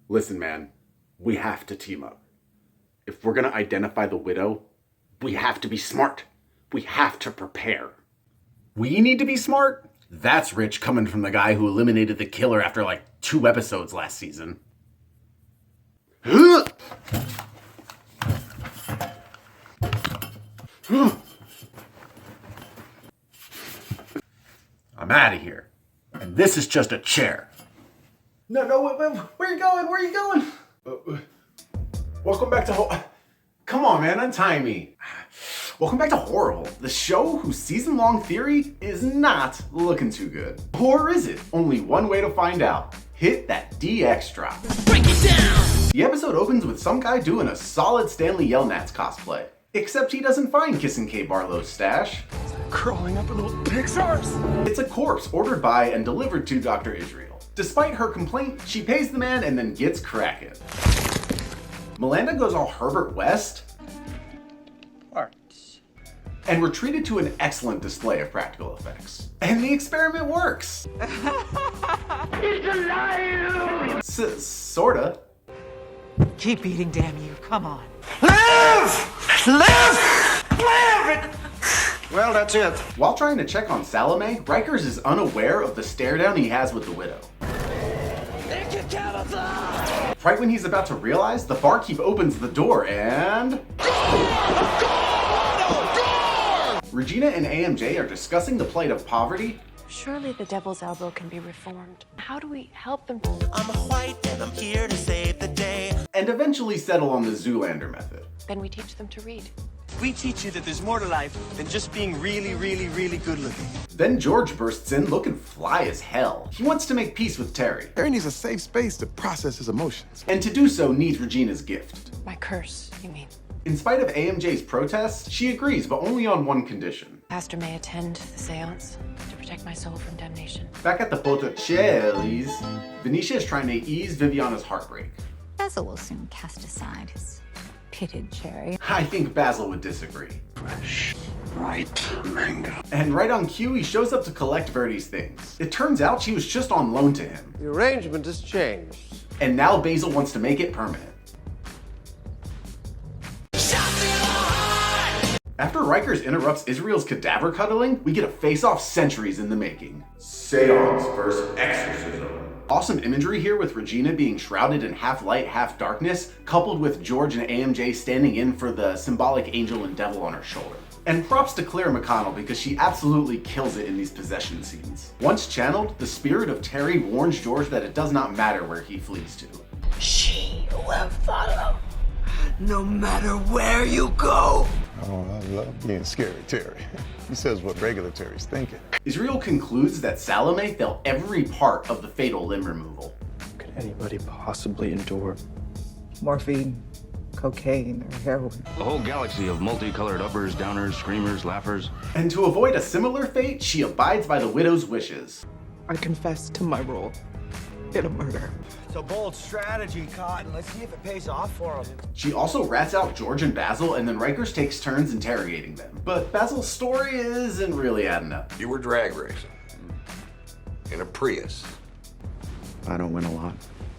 Listen, man, we have to team up. If we're gonna identify the widow, we have to be smart. We have to prepare. We need to be smart? That's rich coming from the guy who eliminated the killer after like 2 episodes last season. I'm out of here. And this is just a chair. No, where are you going? Where are you going? Welcome back to Come on, man, untie me. Welcome back to Horrible, the show whose season-long theory is not looking too good. Or is it? Only one way to find out. Hit that DX drop. Break it down! The episode opens with some guy doing a solid Stanley Yelnats cosplay. Except he doesn't find Kissin' K. Barlow's stash. Crawling up a little pig's arse. It's a corpse ordered by and delivered to Dr. Israel. Despite her complaint, she pays the man and then gets cracking. Melinda goes all Herbert West and we're treated to an excellent display of practical effects. And the experiment works. It's alive! Sorta. Keep eating, damn you. Come on. Live! Well, that's it. While trying to check on Salome, Rikers is unaware of the stare down he has with the widow. Right when he's about to realize, the barkeep opens the door and... Regina and AMJ are discussing the plight of poverty. Surely the Devil's Elbow can be reformed. How do we help them? I'm white and I'm here to save the day. And eventually settle on the Zoolander method. Then we teach them to read. We teach you that there's more to life than just being really, really, really good looking. Then George bursts in looking fly as hell. He wants to make peace with Terry. Terry needs a safe space to process his emotions. And to do so needs Regina's gift. My curse, you mean? In spite of AMJ's protests, she agrees, but only on one condition. Pastor may attend the seance to protect my soul from damnation. Back at the Botticelli's, Venetia is trying to ease Viviana's heartbreak. Basil will soon cast aside his pitted cherry. I think Basil would disagree. Fresh, ripe mango. And right on cue, he shows up to collect Verdi's things. It turns out she was just on loan to him. The arrangement has changed. And now Basil wants to make it permanent. After Rikers interrupts Israel's cadaver cuddling, we get a face-off centuries in the making. Seance vs. Exorcism. Awesome imagery here with Regina being shrouded in half light, half darkness, coupled with George and AMJ standing in for the symbolic angel and devil on her shoulder. And props to Claire McConnell because she absolutely kills it in these possession scenes. Once channeled, the spirit of Terry warns George that it does not matter where he flees to. She will follow, no matter where you go. Oh, I love being scary, Terry. He says what regular Terry's thinking. Israel concludes that Salome felt every part of the fatal limb removal. Could anybody possibly endure Morphine, cocaine, or heroin. A whole galaxy of multicolored uppers, downers, screamers, laughers. And to avoid a similar fate, she abides by the widow's wishes. I confess to my role in a murder. It's a bold strategy, Cotton. Let's see if it pays off for him. She also rats out George and Basil, and then Rikers takes turns interrogating them. But Basil's story isn't really adding up. You were drag racing in a Prius. I don't win a lot.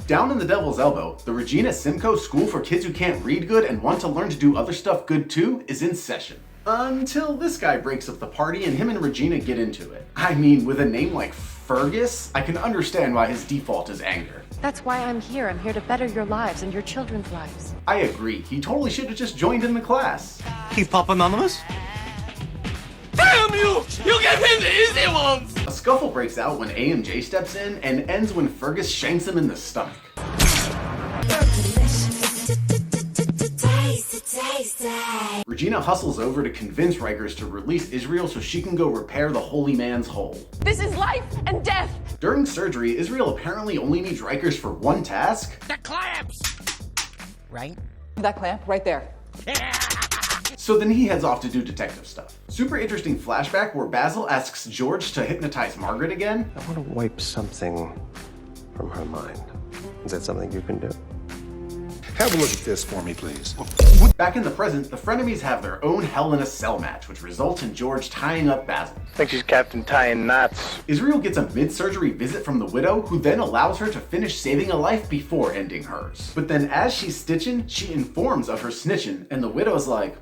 Down in the Devil's Elbow, the Regina Simcoe School for Kids Who Can't Read Good and Want to Learn to Do Other Stuff Good Too is in session. Until this guy breaks up the party and him and Regina get into it. I mean, with a name like Fergus, I can understand why his default is anger. That's why I'm here. I'm here to better your lives and your children's lives. I agree, he totally should have just joined in the class. He's Pop Anonymous? Damn you! You gave him the easy ones! A scuffle breaks out when AMJ steps in and ends when Fergus shanks him in the stomach. Regina hustles over to convince Rikers to release Israel so she can go repair the holy man's hole. This is life and death! During surgery, Israel apparently only needs Rikers for one task. The clamps! Right? That clamp, right there. So then he heads off to do detective stuff. Super interesting flashback where Basil asks George to hypnotize Margaret again. I want to wipe something from her mind. Is that something you can do? Have a look at this for me, please. Back in the present, the frenemies have their own Hell in a Cell match, which results in George tying up Basil. I think she's Captain Tying Knots. Israel gets a mid-surgery visit from the widow, who then allows her to finish saving a life before ending hers. But then as she's stitching, she informs of her snitching, and the widow's like,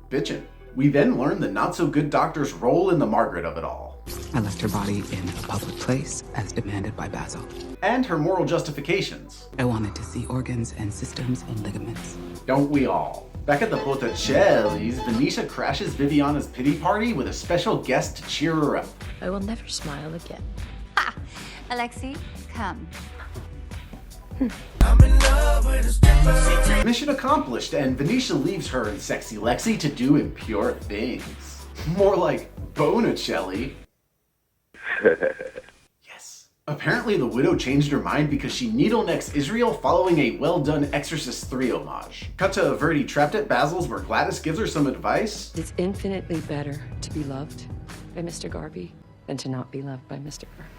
bitchin'. We then learn the not-so-good doctor's role in the Margaret of it all. I left her body in a public place as demanded by Basil. And her moral justifications. I wanted to see organs and systems and ligaments. Don't we all? Back at the Botticelli's, Venetia crashes Viviana's pity party with a special guest to cheer her up. I will never smile again. Ha! Alexei, come. Mission accomplished, and Venetia leaves her and sexy Lexi to do impure things. More like Bonicelli. Yes. Apparently the widow changed her mind because she needlenecks Israel following a well-done Exorcist 3 homage. Cut to Verdi trapped at Basil's where Gladys gives her some advice. It's infinitely better to be loved by Mr. Garvey than to not be loved by Mr. Garvey.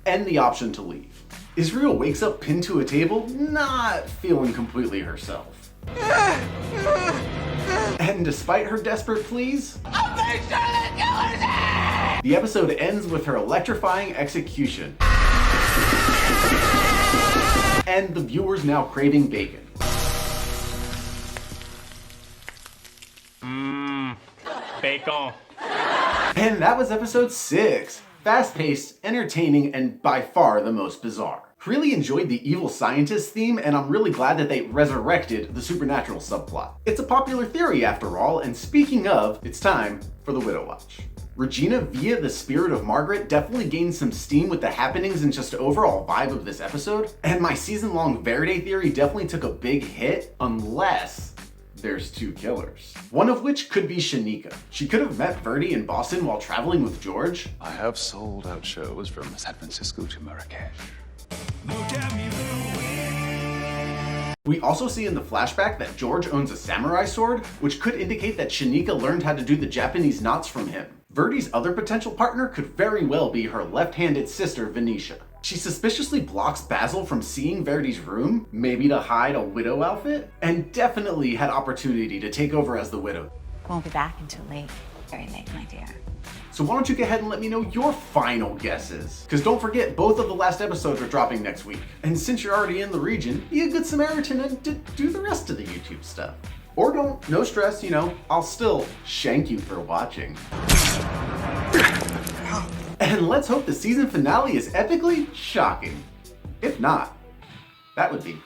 And the option to leave. Israel wakes up pinned to a table, not feeling completely herself. And despite her desperate pleas, the episode ends with her electrifying execution. And the viewers now craving bacon. Bacon. And that was episode 6. Fast-paced, entertaining, and by far the most bizarre. Really enjoyed the evil scientist theme, and I'm really glad that they resurrected the supernatural subplot. It's a popular theory after all, and speaking of, it's time for the Widow Watch. Regina via the spirit of Margaret definitely gained some steam with the happenings and just overall vibe of this episode, and my season-long Verde theory definitely took a big hit, unless there's 2 killers. One of which could be Shanika. She could have met Verdi in Boston while traveling with George. I have sold out shows from San Francisco to Marrakesh. We also see in the flashback that George owns a samurai sword, which could indicate that Shanika learned how to do the Japanese knots from him. Verdi's other potential partner could very well be her left-handed sister, Venetia. She suspiciously blocks Basil from seeing Verdi's room, maybe to hide a widow outfit, and definitely had opportunity to take over as the widow. Won't be back until late. Very late, my dear. So why don't you go ahead and let me know your final guesses? Because don't forget, both of the last episodes are dropping next week. And since you're already in the region, be a good Samaritan and do the rest of the YouTube stuff. Or don't, no stress, you know, I'll still shank you for watching. And let's hope the season finale is epically shocking. If not, that would be